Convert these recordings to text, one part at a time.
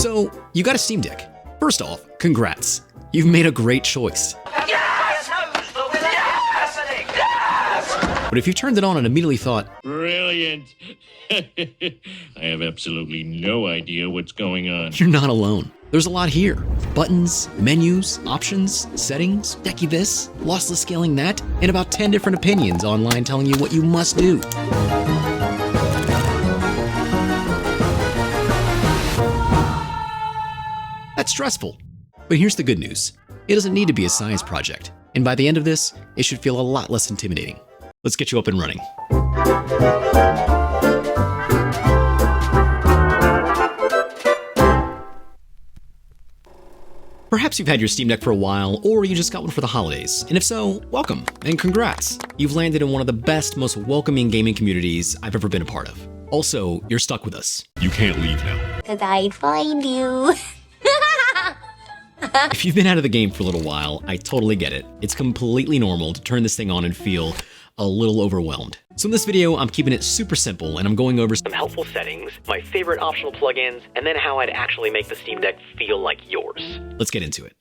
So, you got a Steam Deck. First off, congrats. You've made a great choice. But if you turned it on and immediately thought, brilliant, I have absolutely no idea what's going on. You're not alone. There's a lot here. Buttons, menus, options, settings, Decky this, Lossless Scaling that, and about 10 different opinions online telling you what you must do. That's stressful. But here's the good news. It doesn't need to be a science project. And by the end of this, it should feel a lot less intimidating. Let's get you up and running. Perhaps you've had your Steam Deck for a while, or you just got one for the holidays. And if so, welcome and congrats. You've landed in one of the best, most welcoming gaming communities I've ever been a part of. Also, you're stuck with us. You can't leave now. 'Cause I'd find you. If you've been out of the game for a little while, I totally get it. It's completely normal to turn this thing on and feel a little overwhelmed. So in this video, I'm keeping it super simple and I'm going over some helpful settings, my favorite optional plugins, and then how I'd actually make the Steam Deck feel like yours. Let's get into it.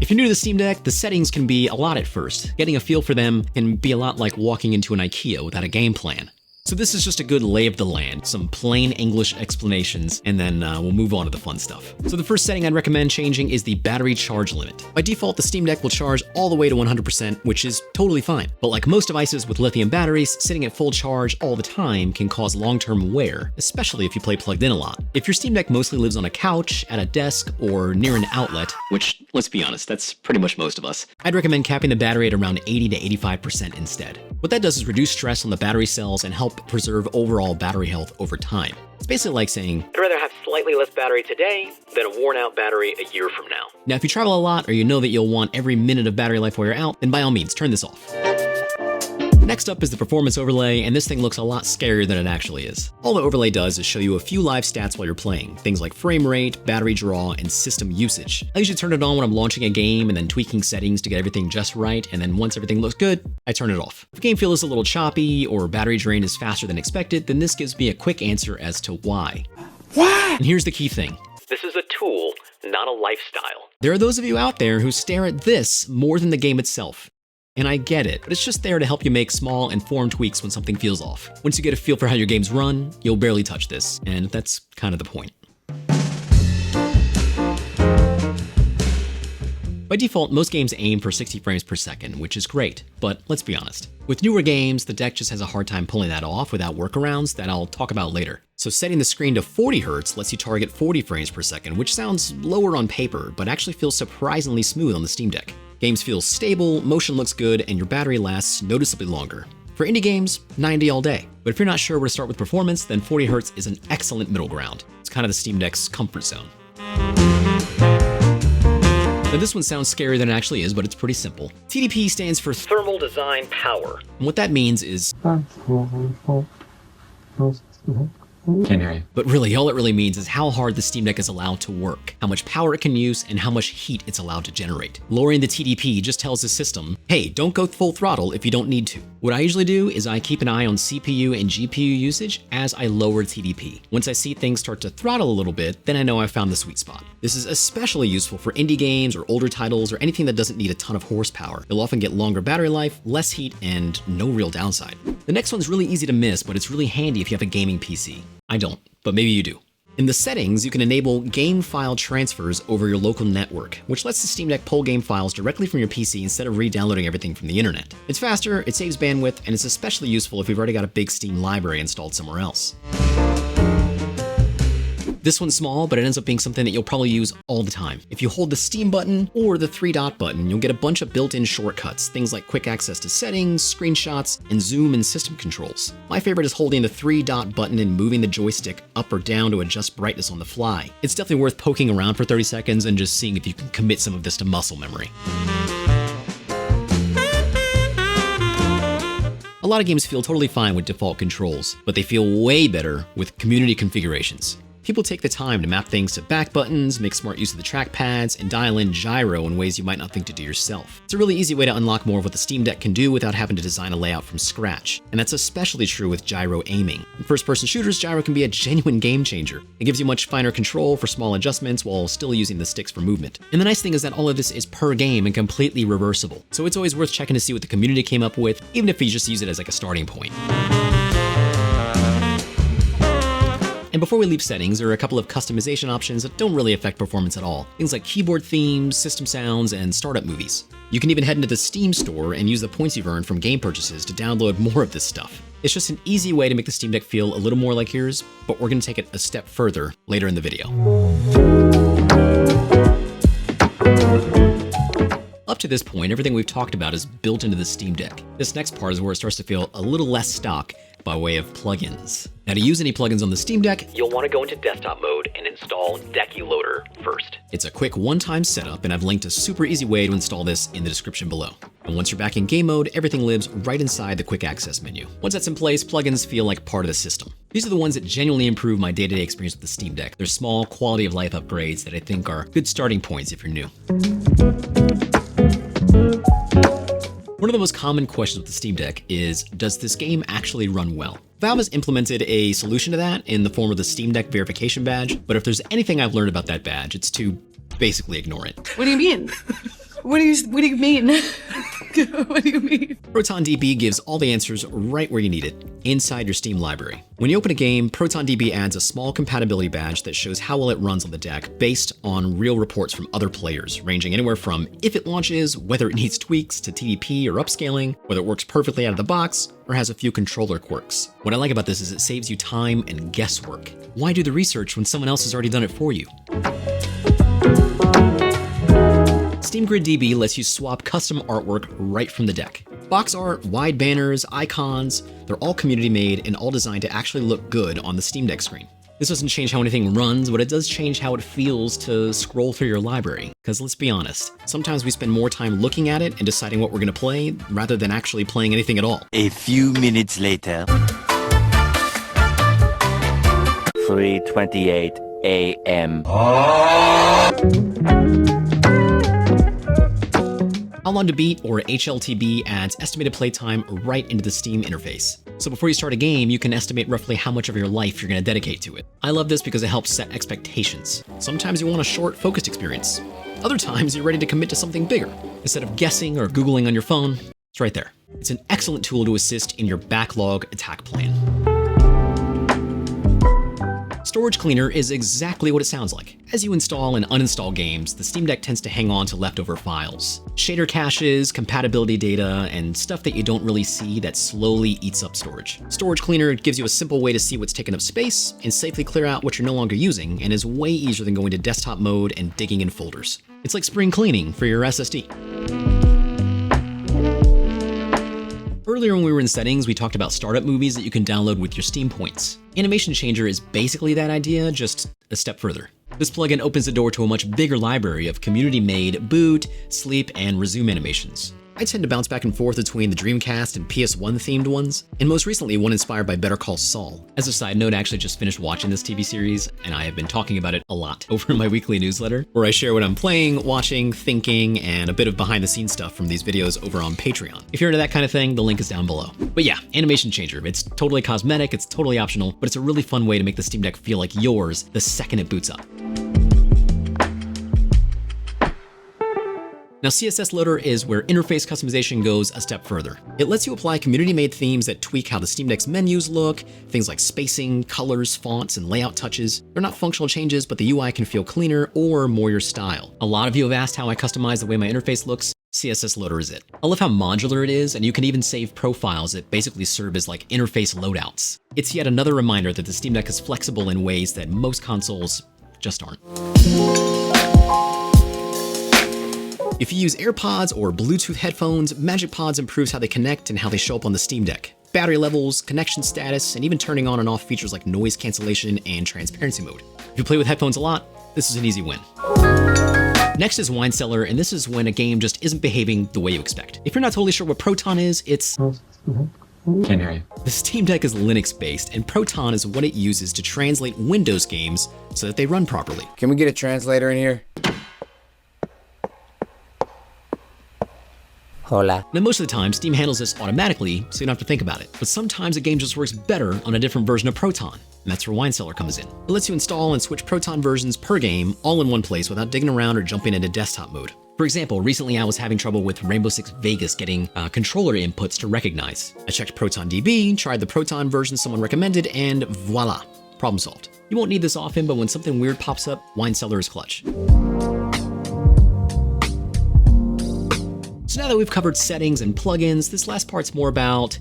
If you're new to the Steam Deck, the settings can be a lot at first. Getting a feel for them can be a lot like walking into an IKEA without a game plan. So this is just a good lay of the land, some plain English explanations, and then we'll move on to the fun stuff. So the first setting I'd recommend changing is the battery charge limit. By default, the Steam Deck will charge all the way to 100%, which is totally fine. But like most devices with lithium batteries, sitting at full charge all the time can cause long-term wear, especially if you play plugged in a lot. If your Steam Deck mostly lives on a couch, at a desk, or near an outlet, which, let's be honest, that's pretty much most of us, I'd recommend capping the battery at around 80 to 85% instead. What that does is reduce stress on the battery cells and help preserve overall battery health over time. It's basically like saying, I'd rather have slightly less battery today than a worn out battery a year from now. Now, if you travel a lot or you know that you'll want every minute of battery life while you're out, then by all means, turn this off. Next up is the performance overlay, and this thing looks a lot scarier than it actually is. All the overlay does is show you a few live stats while you're playing, things like frame rate, battery draw, and system usage. I usually turn it on when I'm launching a game and then tweaking settings to get everything just right, and then once everything looks good, I turn it off. If the game feels a little choppy or battery drain is faster than expected, then this gives me a quick answer as to why. What? And here's the key thing. This is a tool, not a lifestyle. There are those of you out there who stare at this more than the game itself. And I get it, but it's just there to help you make small, informed tweaks when something feels off. Once you get a feel for how your games run, you'll barely touch this, and that's kind of the point. By default, most games aim for 60 frames per second, which is great, but let's be honest. With newer games, the deck just has a hard time pulling that off without workarounds that I'll talk about later. So setting the screen to 40 Hz lets you target 40 frames per second, which sounds lower on paper, but actually feels surprisingly smooth on the Steam Deck. Games feel stable, motion looks good, and your battery lasts noticeably longer. For indie games, 90 all day. But if you're not sure where to start with performance, then 40 Hz is an excellent middle ground. It's kind of the Steam Deck's comfort zone. Now this one sounds scarier than it actually is, but it's pretty simple. TDP stands for Thermal Design Power. And what that means is... Can't hear you. But really, all it really means is how hard the Steam Deck is allowed to work, how much power it can use, and how much heat it's allowed to generate. Lowering the TDP just tells the system, hey, don't go full throttle if you don't need to. What I usually do is I keep an eye on CPU and GPU usage as I lower TDP. Once I see things start to throttle a little bit, then I know I've found the sweet spot. This is especially useful for indie games or older titles or anything that doesn't need a ton of horsepower. You'll often get longer battery life, less heat, and no real downside. The next one's really easy to miss, but it's really handy if you have a gaming PC. I don't, but maybe you do. In the settings, you can enable game file transfers over your local network, which lets the Steam Deck pull game files directly from your PC instead of re-downloading everything from the internet. It's faster, it saves bandwidth, and it's especially useful if you've already got a big Steam library installed somewhere else. This one's small, but it ends up being something that you'll probably use all the time. If you hold the Steam button or the 3-dot button, you'll get a bunch of built-in shortcuts, things like quick access to settings, screenshots, and zoom and system controls. My favorite is holding the 3-dot button and moving the joystick up or down to adjust brightness on the fly. It's definitely worth poking around for 30 seconds and just seeing if you can commit some of this to muscle memory. A lot of games feel totally fine with default controls, but they feel way better with community configurations. People take the time to map things to back buttons, make smart use of the trackpads, and dial in gyro in ways you might not think to do yourself. It's a really easy way to unlock more of what the Steam Deck can do without having to design a layout from scratch, and that's especially true with gyro aiming. In first-person shooters, gyro can be a genuine game changer. It gives you much finer control for small adjustments while still using the sticks for movement. And the nice thing is that all of this is per game and completely reversible, so it's always worth checking to see what the community came up with, even if you just use it as like a starting point. And before we leave settings, there are a couple of customization options that don't really affect performance at all. Things like keyboard themes, system sounds, and startup movies. You can even head into the Steam store and use the points you've earned from game purchases to download more of this stuff. It's just an easy way to make the Steam Deck feel a little more like yours, but we're gonna take it a step further later in the video. Up to this point, everything we've talked about is built into the Steam Deck. This next part is where it starts to feel a little less stock by way of plugins. Now, to use any plugins on the Steam Deck, you'll want to go into desktop mode and install Decky Loader first. It's a quick one-time setup, and I've linked a super easy way to install this in the description below. And once you're back in game mode, everything lives right inside the quick access menu. Once that's in place, plugins feel like part of the system. These are the ones that genuinely improve my day-to-day experience with the Steam Deck. They're small, quality of life upgrades that I think are good starting points if you're new. One of the most common questions with the Steam Deck is, does this game actually run well? Valve has implemented a solution to that in the form of the Steam Deck verification badge, but if there's anything I've learned about that badge, it's to basically ignore it. What do you mean? What do you mean? What do you mean? ProtonDB gives all the answers right where you need it, inside your Steam library. When you open a game, ProtonDB adds a small compatibility badge that shows how well it runs on the deck based on real reports from other players, ranging anywhere from if it launches, whether it needs tweaks to TDP or upscaling, whether it works perfectly out of the box, or has a few controller quirks. What I like about this is it saves you time and guesswork. Why do the research when someone else has already done it for you? SteamGrid DB lets you swap custom artwork right from the deck. Box art, wide banners, icons, they're all community made and all designed to actually look good on the Steam Deck screen. This doesn't change how anything runs, but it does change how it feels to scroll through your library. Because let's be honest, sometimes we spend more time looking at it and deciding what we're gonna play rather than actually playing anything at all. A few minutes later. 3:28 a.m. HowLongToBeat, or HLTB, adds estimated playtime right into the Steam interface. So before you start a game, you can estimate roughly how much of your life you're going to dedicate to it. I love this because it helps set expectations. Sometimes you want a short, focused experience. Other times you're ready to commit to something bigger. Instead of guessing or Googling on your phone, it's right there. It's an excellent tool to assist in your backlog attack plan. Storage Cleaner is exactly what it sounds like. As you install and uninstall games, the Steam Deck tends to hang on to leftover files. Shader caches, compatibility data, and stuff that you don't really see that slowly eats up storage. Storage Cleaner gives you a simple way to see what's taking up space and safely clear out what you're no longer using, and is way easier than going to desktop mode and digging in folders. It's like spring cleaning for your SSD. Earlier when we were in settings, we talked about startup movies that you can download with your Steam points. Animation Changer is basically that idea, just a step further. This plugin opens the door to a much bigger library of community-made boot, sleep, and resume animations. I tend to bounce back and forth between the Dreamcast and PS1 themed ones, and most recently one inspired by Better Call Saul. As a side note, I actually just finished watching this TV series, and I have been talking about it a lot over in my weekly newsletter, where I share what I'm playing, watching, thinking, and a bit of behind-the-scenes stuff from these videos over on Patreon. If you're into that kind of thing, the link is down below. But yeah, Animation Changer. It's totally cosmetic, it's totally optional, but it's a really fun way to make the Steam Deck feel like yours the second it boots up. Now, CSS Loader is where interface customization goes a step further. It lets you apply community-made themes that tweak how the Steam Deck's menus look, things like spacing, colors, fonts, and layout touches. They're not functional changes, but the UI can feel cleaner or more your style. A lot of you have asked how I customize the way my interface looks. CSS Loader is it. I love how modular it is, and you can even save profiles that basically serve as like interface loadouts. It's yet another reminder that the Steam Deck is flexible in ways that most consoles just aren't. If you use AirPods or Bluetooth headphones, MagicPods improves how they connect and how they show up on the Steam Deck. Battery levels, connection status, and even turning on and off features like noise cancellation and transparency mode. If you play with headphones a lot, this is an easy win. Next is Cellar, and this is when a game just isn't behaving the way you expect. If you're not totally sure what Proton is, it's Can't hear you. The Steam Deck is Linux-based, and Proton is what it uses to translate Windows games so that they run properly. Can we get a translator in here? Hola. Now, most of the time, Steam handles this automatically, so you don't have to think about it. But sometimes a game just works better on a different version of Proton, and that's where Cellar comes in. It lets you install and switch Proton versions per game all in one place without digging around or jumping into desktop mode. For example, recently I was having trouble with Rainbow Six Vegas getting controller inputs to recognize. I checked ProtonDB, tried the Proton version someone recommended, and voila, problem solved. You won't need this often, but when something weird pops up, Cellar is clutch. So now that we've covered settings and plugins, this last part's more about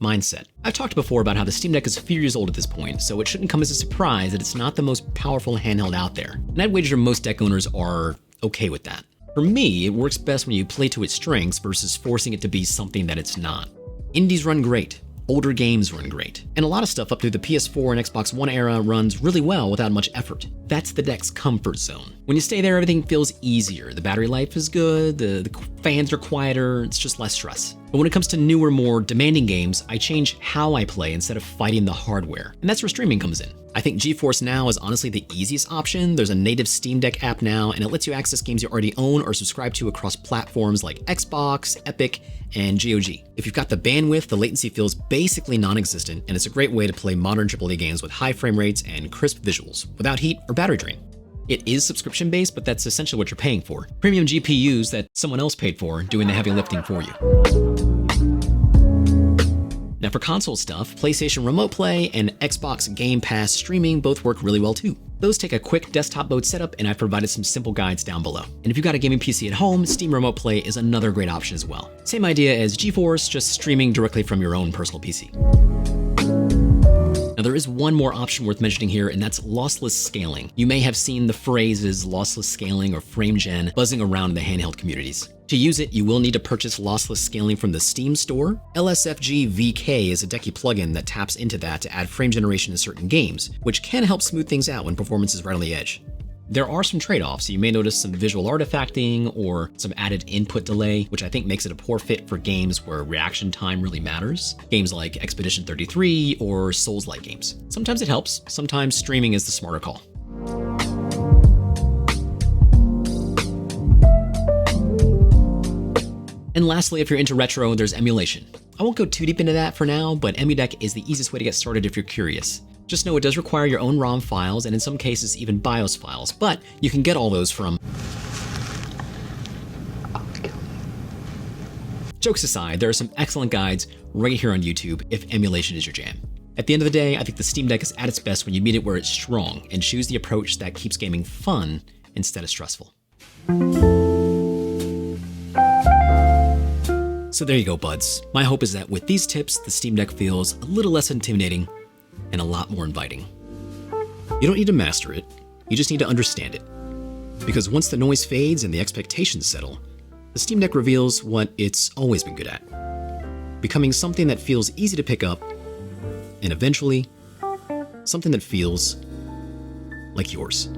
mindset. I've talked before about how the Steam Deck is a few years old at this point, so it shouldn't come as a surprise that it's not the most powerful handheld out there. And I'd wager most deck owners are okay with that. For me, it works best when you play to its strengths versus forcing it to be something that it's not. Indies run great. Older games run great. And a lot of stuff up through the PS4 and Xbox One era runs really well without much effort. That's the deck's comfort zone. When you stay there, everything feels easier. The battery life is good, the fans are quieter, it's just less stress. But when it comes to newer, more demanding games, I change how I play instead of fighting the hardware. And that's where streaming comes in. I think Geforce Now is honestly the easiest option. There's a native Steam Deck app now, and it lets you access games you already own or subscribe to across platforms like Xbox, Epic, and GOG. If you've got the bandwidth, the latency feels basically non-existent, and it's a great way to play modern AAA games with high frame rates and crisp visuals, without heat or battery drain. It is subscription-based, but that's essentially what you're paying for. Premium GPUs that someone else paid for, doing the heavy lifting for you. Now for console stuff, PlayStation Remote Play and Xbox Game Pass streaming both work really well too. Those take a quick desktop mode setup, and I've provided some simple guides down below. And if you've got a gaming PC at home, Steam Remote Play is another great option as well. Same idea as GeForce, just streaming directly from your own personal PC. Now there is one more option worth mentioning here, and that's lossless scaling. You may have seen the phrases lossless scaling or frame gen buzzing around in the handheld communities. To use it, you will need to purchase lossless scaling from the Steam store. LSFG VK is a Decky plugin that taps into that to add frame generation to certain games, which can help smooth things out when performance is right on the edge. There are some trade-offs. You may notice some visual artifacting or some added input delay, which I think makes it a poor fit for games where reaction time really matters. Games like Expedition 33 or Souls-like games. Sometimes it helps, sometimes streaming is the smarter call. And lastly, if you're into retro, there's emulation. I won't go too deep into that for now, but Emudeck is the easiest way to get started if you're curious. Just know it does require your own ROM files, and in some cases even BIOS files, but you can get all those from... Jokes aside, there are some excellent guides right here on YouTube if emulation is your jam. At the end of the day, I think the Steam Deck is at its best when you meet it where it's strong and choose the approach that keeps gaming fun instead of stressful. So there you go, buds. My hope is that with these tips, the Steam Deck feels a little less intimidating and a lot more inviting. You don't need to master it, you just need to understand it. Because once the noise fades and the expectations settle, the Steam Deck reveals what it's always been good at. Becoming something that feels easy to pick up, and eventually, something that feels like yours.